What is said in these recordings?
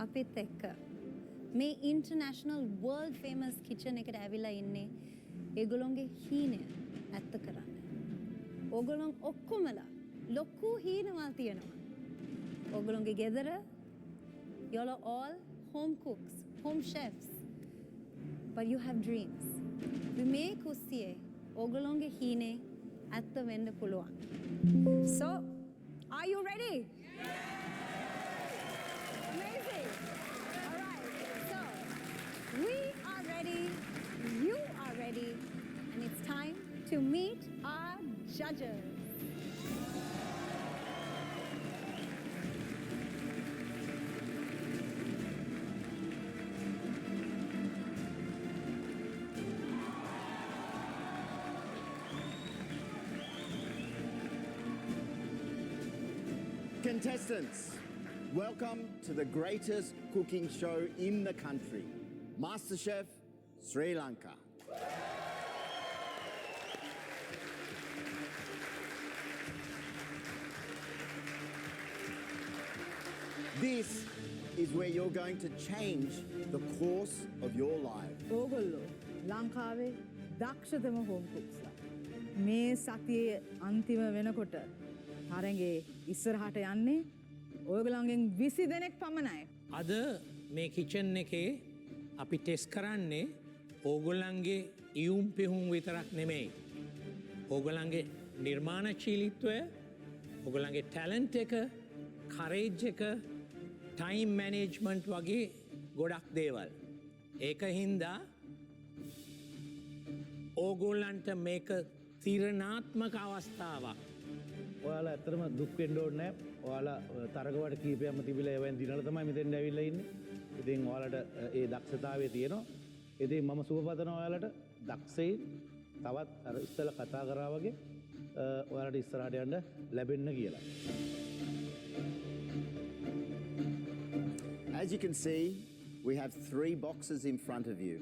අපිත් එක්ක මේ ඉන්ටර්නැෂනල් වර්ල්ඩ් ෆේමස් කිචන් එකට ඇවිල්ලා ඉන්නේ ඒගොල්ලොන්ගේ හීනය ඇත්ත කරන්න. ඕගොල්ලොන් ඔක්කොමලා ලොකු හීනවල් තියෙනවා. ඕගොල්ලොන්ගේ ගෙදර y'all are all home cooks, home chefs. But you have dreams. මේ කුස්සියේ ඕගොල්ලොන්ගේ හීනේ ඇත්ත වෙන්න පුළුවන්. So, are you ready? Amazing. All right. So, we are ready. You are ready. And it's time to meet our judges. Contestants, welcome to the greatest cooking show in the country, MasterChef Sri Lanka. This is where you're going to change the course of your life. ඕගොල්ලෝ ලංකාවේ දක්ෂතම home කුක්ස්ලා. මේ සතියේ අන්තිම වෙනකොට තරගේ ඉස්සරහට යන්නේ ඔයගොල්ලන්ගෙන් 20 දෙනෙක් පමණයි. අද මේ කිචන් එකේ අපි ටෙස්ට් කරන්නේ ඕගොල්ලන්ගේ ඉයුම් පිහුම් විතරක් නෙමෙයි. ඕගොල්ලන්ගේ නිර්මාණශීලීත්වය, ඕගොල්ලන්ගේ ටැලන්ට් එක, කරේජ් එක, ටයිම් මැනේජ්මන්ට් වගේ ගොඩක් දේවල්. ඒක හින්දා ඕගොල්ලන්ට මේක තීරණාත්මක අවස්ථාවක්. ඔයාලා ඇත්තටම දුක් වෙන්න ඕනේ නැහැ. ඔයාලා තරගවට කීපයක්ම තිබිලා ඒවෙන් දිනලා තමයි මෙතෙන් ඇවිල්ලා ඉන්නේ. ඉතින් ඔයාලට ඒ දක්ෂතාවය තියෙනවා. ඉතින් මම සුබ පතනවා ඔයාලට දක්ෂයින් තවත් අර ඉස්සෙල්ලා කතා කරා වගේ ඔයාලට ඉස්සරහට යන්න ලැබෙන්න කියලා. As you can see, we have 3 boxes in front of you.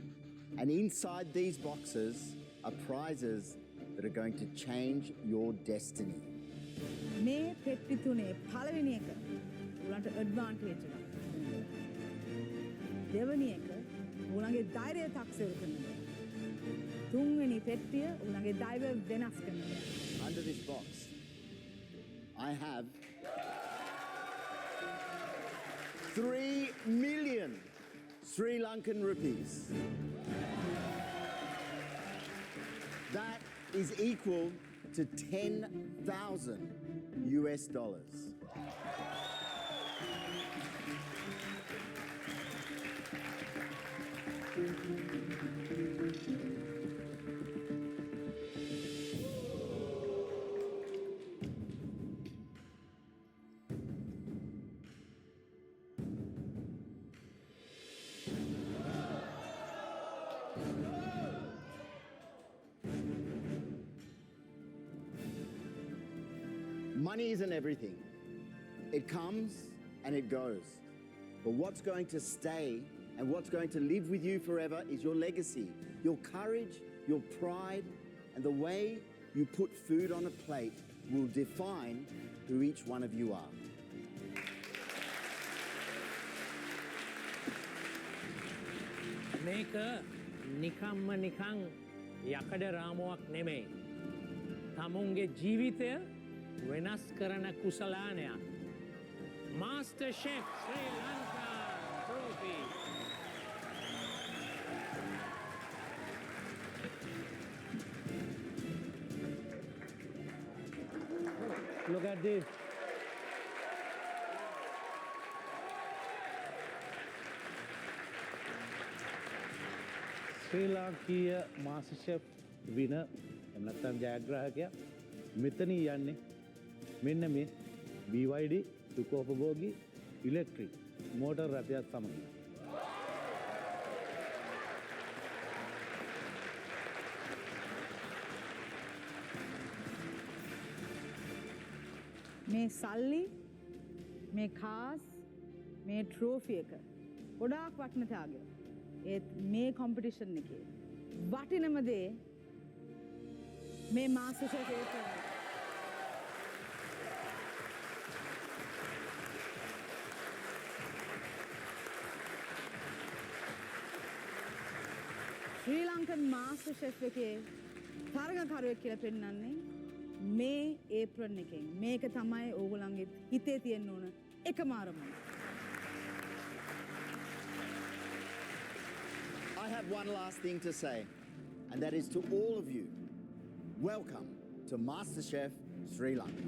And inside these boxes are prizes that are going to change your destiny. මේ පෙට්ටි තුනේ පළවෙනි එක උලන්ට ඇඩ්වාන්ටේජ් එකක්. දෙවෙනි එක උලන්ගේ ධෛර්යය තක්සේරු කරනවා. තුන්වෙනි පෙට්ටිය උලන්ගේ ධෛර්යය වෙනස් කරනවා. Under this box, I have 3 million Sri Lankan rupees. That is equal to 10,000 US dollars. Money isn't everything. It comes and it goes. But what's going to stay and what's going to live with you forever is your legacy, your courage, your pride, and the way you put food on a plate will define who each one of you are. මේක නිකම්ම නිකං යකඩ රාමුවක් නෙමෙයි. තමුන්ගේ ජීවිතය වෙනස් කරන කුසලානයක්. Master Chef Sri Lanka Trophy. Look at this. ශ්‍රී ලාංකීය MasterChef winner එහෙම නැත්නම් ජයග්‍රාහකයා මෙතන යන්නේ මෙන්න මේ BYD සුඛෝපභෝගී ඉලෙක්ට්‍රික් මෝටර් රථයක් සමග. මේ සල්ලි, මේ කාස්, මේ ට්‍රෝෆි එක ගොඩාක් වටින ත්‍යාගයක්. ඒත් මේ කොම්පිටිෂන් එකේ වටිනම දේ මේ MasterChef එක. ශ්‍රී ලංකන් මාස්ටර් ෂෙෆ් එකේ තරගකරුවෙක් කියලා පෙන්වන්නේ මේ ඒප්‍රන් එකෙන්. මේක තමයි ඕගොල්ලන්ගේ හිතේ තියෙන්න ඕන එකම අරමුණ. I have one last thing to say, and that is to all of you, welcome to MasterChef Sri Lanka.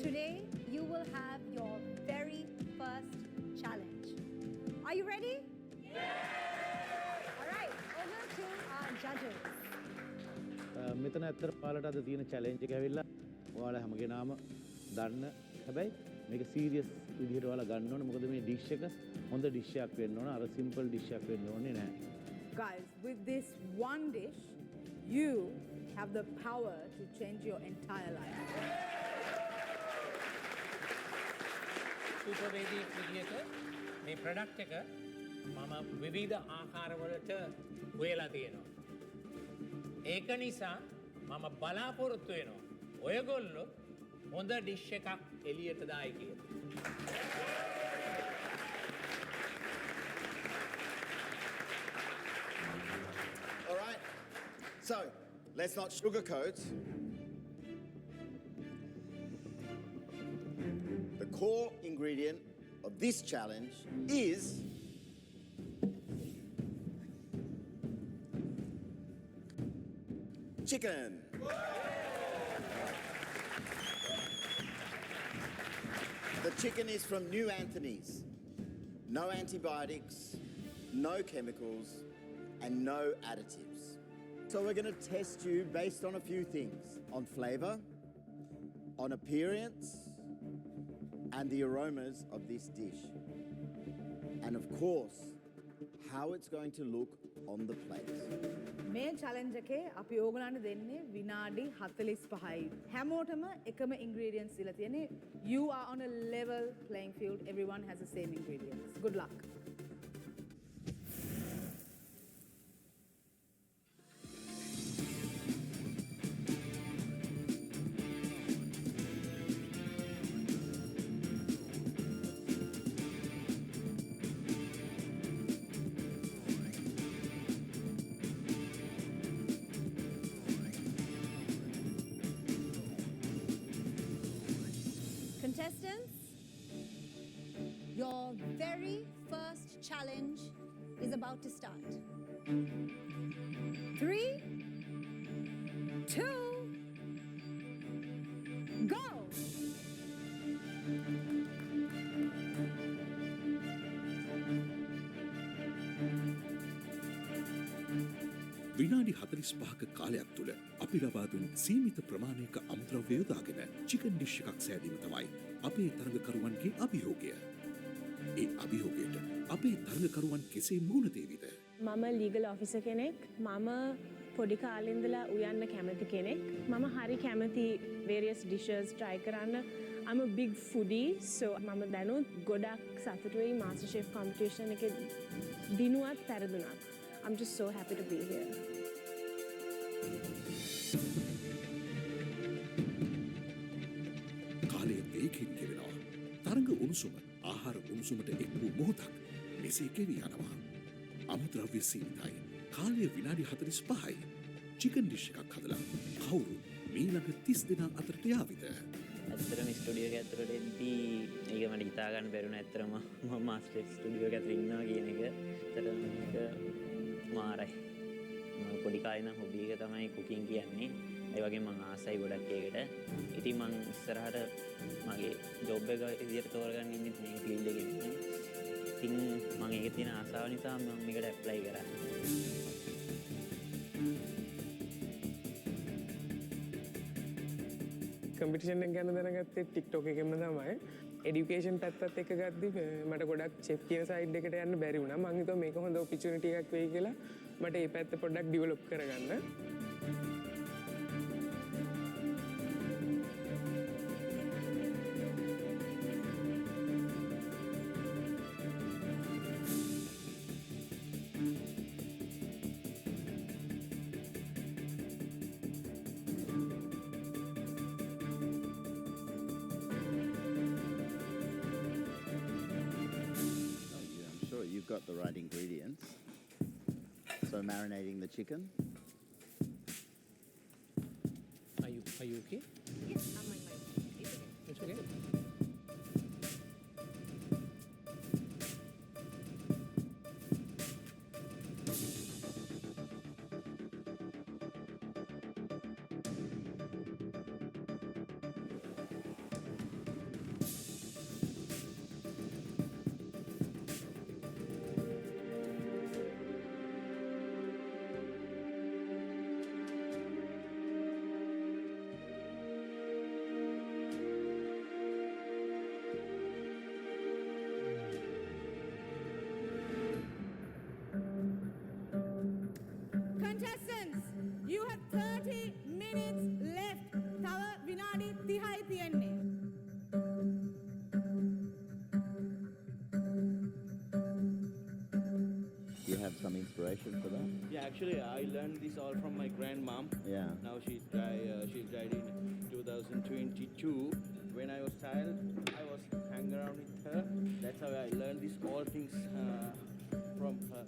Today, you will have your very first challenge. Are you ready? All right, over to our judges. මෙතන ඇත්තට ඔයාලට අද තියෙන challenge එක ඇවිල්ලා ඔයාලා හැමගෙනාම දන්න හැබැයි මේක සීරියස් විදිහට ඔයාලා ගන්න ඕනේ මොකද මේ ඩිෂ් එක හොඳ ඩිෂ් එකක් වෙන්න ඕන අර සිම්පල් ඩිෂ් එකක් වෙන්න ඕනේ නෑ. Guys, with this one dish, you have the power to change your entire life. සූපවේදියෙක් විදිහට මේ ප්‍රොඩක්ට් එක මම විවිධ ආකාරවලට හොයලා තියෙනවා. ඒක නිසා මම බලාපොරොත්තු වෙනවා ඔයගොල්ලෝ හොඳ ඩිෂ් එකක් එළියට දායි කියලා. All right, so let's not sugarcoat. The core ingredient of this challenge is chicken. The chicken is from New Anthony's. No antibiotics, no chemicals, and no additives. So we're going to test you based on a few things: on flavor, on appearance, and the aromas of this dish. And of course, how it's going to look on the plate. මේ challenge එකේ අපි ඕගලන්ට දෙන්නේ විනාඩි 45යි. හැමෝටම එකම ingredients දීලා තියෙන්නේ. You are on a level playing field. Everyone has the same ingredients. Good luck. Contestants, your very first challenge is about to start. 3, 2, go! විනාඩි 45ක කාලයක් තුළ අපි ලබා දුන් සීමිත ප්‍රමාණයක අමුද්‍රව්‍ය යොදාගෙන චිකන් ඩිෂ් එකක් සෑදීම තමයි අපේ තරඟකරුවන්ගේ අභියෝගය. ඒ අභියෝගයට අපේ තරඟකරුවන් කෙසේ මුහුණ දේවිද? මම ලීගල් ඔෆිසර් කෙනෙක්. මම පොඩි කාලේ ඉඳලා උයන්න කැමති කෙනෙක්. මම හරි කැමති various dishes try කරන්න. I'm a big foodie, so මම දැනුත් ගොඩක් සතුටුයි master chef competition එකේ දිනුවත් පෙරදුනත්. I'm just so happy to be here. කාලය වේගයෙන් ගෙවෙනවා. තරඟ උණුසුම ආහාර උණුසුමට එක් වූ මොහොතක් මෙසේ ගෙවී යනවා. අමුද්‍රව්‍ය සීමිතයි. කාලය විනාඩි 45යි. චිකන් ඩිෂ් එකක් හදලා කවුරු මීළඟ 30 දෙනා අතරට යාවිද? ඇත්තටම ස්ටුඩියෝ එක ඇතුළට එද්දී ඒක මට හිතා ගන්න බැරුණා. ඇත්තටම මම මාස්ටර් ස්ටුඩියෝ එක ඇතුළේ ඉන්නවා කියන එක. ඇත්තටම මේක මාරයි. මම පොඩි කාලේ නම් හොබි එක තමයි කුකින් කියන්නේ. ඒ වගේම මම ආසයි ගොඩක් ඒකට. ඉතින් මම ඉස්සරහට මගේ ජොබ් එක විදියට තෝරගන්න ඉන්නේ මේ ෆීල්ඩ් එකේ ඉන්නේ. ඉතින් මම ඒකේ තියෙන ආසාව නිසා මම මේකට ඇප්ලයි කරා. කම්පිටිෂන් එක ගැන දැනගත්තේ TikTok එකෙන්ම තමයි. එඩියුකේෂන් පැත්තත් එක්ක ගද්දි මට ගොඩක් චෙෆ් කියන සයිඩ් එකට යන්න බැරි වුණා. මං හිතුවා මේක හොඳ ඔපචුනිටි එකක් වෙයි කියලා. මට මේ පැත්ත පොඩ්ඩක් ඩෙවලොප් කරගන්න. got the right ingredients. So marinating the chicken. Are you okay? Yes, I'm fine. It's okay. Contestants, you have 30 minutes left. තව විනාඩි 30යි තියෙන්නේ. Do you have some inspiration for that? Yeah, actually, I learned this all from my grandmom. Yeah. Now she's died in 2022. When I was child, I was hanging around with her. That's how I learned these all things from her.